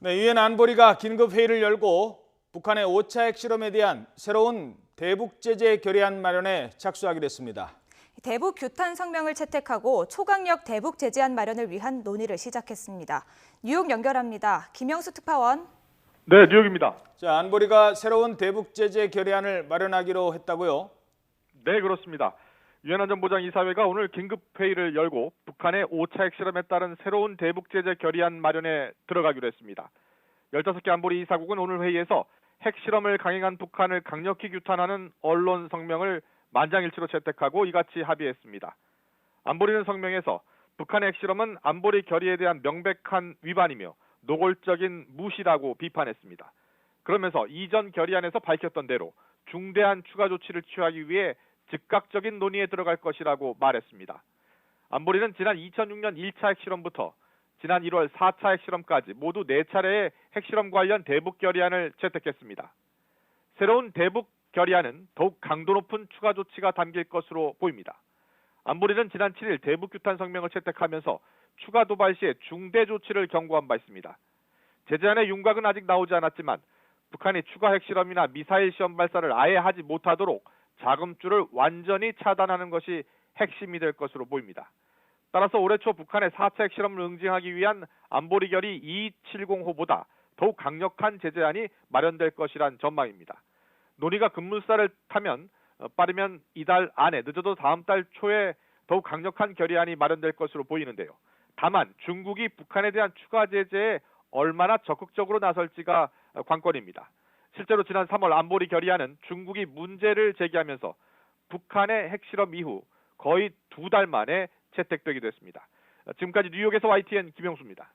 네, 유엔 안보리가 긴급 회의를 열고 북한의 5차 핵실험에 대한 새로운 대북 제재 결의안 마련에 착수하기로 했습니다. 대북 규탄 성명을 채택하고 초강력 대북 제재안 마련을 위한 논의를 시작했습니다. 뉴욕 연결합니다. 김영수 특파원. 네, 뉴욕입니다. 자, 안보리가 새로운 대북 제재 결의안을 마련하기로 했다고요? 네, 그렇습니다. 유엔 안전보장이사회가 오늘 긴급 회의를 열고 북한의 5차 핵실험에 따른 새로운 대북 제재 결의안 마련에 들어가기로 했습니다. 15개 안보리 이사국은 오늘 회의에서 핵실험을 강행한 북한을 강력히 규탄하는 언론 성명을 만장일치로 채택하고 이같이 합의했습니다. 안보리는 성명에서 북한의 핵실험은 안보리 결의에 대한 명백한 위반이며 노골적인 무시라고 비판했습니다. 그러면서 이전 결의안에서 밝혔던 대로 중대한 추가 조치를 취하기 위해 즉각적인 논의에 들어갈 것이라고 말했습니다. 안보리는 지난 2006년 1차 핵실험부터 지난 1월 4차 핵실험까지 모두 4차례의 핵실험 관련 대북 결의안을 채택했습니다. 새로운 대북 결의안은 더욱 강도 높은 추가 조치가 담길 것으로 보입니다. 안보리는 지난 7일 대북 규탄 성명을 채택하면서 추가 도발 시에 중대 조치를 경고한 바 있습니다. 제재안의 윤곽은 아직 나오지 않았지만 북한이 추가 핵실험이나 미사일 시험 발사를 아예 하지 못하도록 자금줄을 완전히 차단하는 것이 핵심이 될 것으로 보입니다. 따라서 올해 초 북한의 4차 핵실험을 응징하기 위한 안보리 결의 2270호보다 더욱 강력한 제재안이 마련될 것이란 전망입니다. 논의가 급물살을 타면 빠르면 이달 안에 늦어도 다음 달 초에 더욱 강력한 결의안이 마련될 것으로 보이는데요. 다만 중국이 북한에 대한 추가 제재에 얼마나 적극적으로 나설지가 관건입니다. 실제로 지난 3월 안보리 결의안은 중국이 문제를 제기하면서 북한의 핵실험 이후 거의 2달 만에 채택되기도 했습니다. 지금까지 뉴욕에서 YTN 김영수입니다.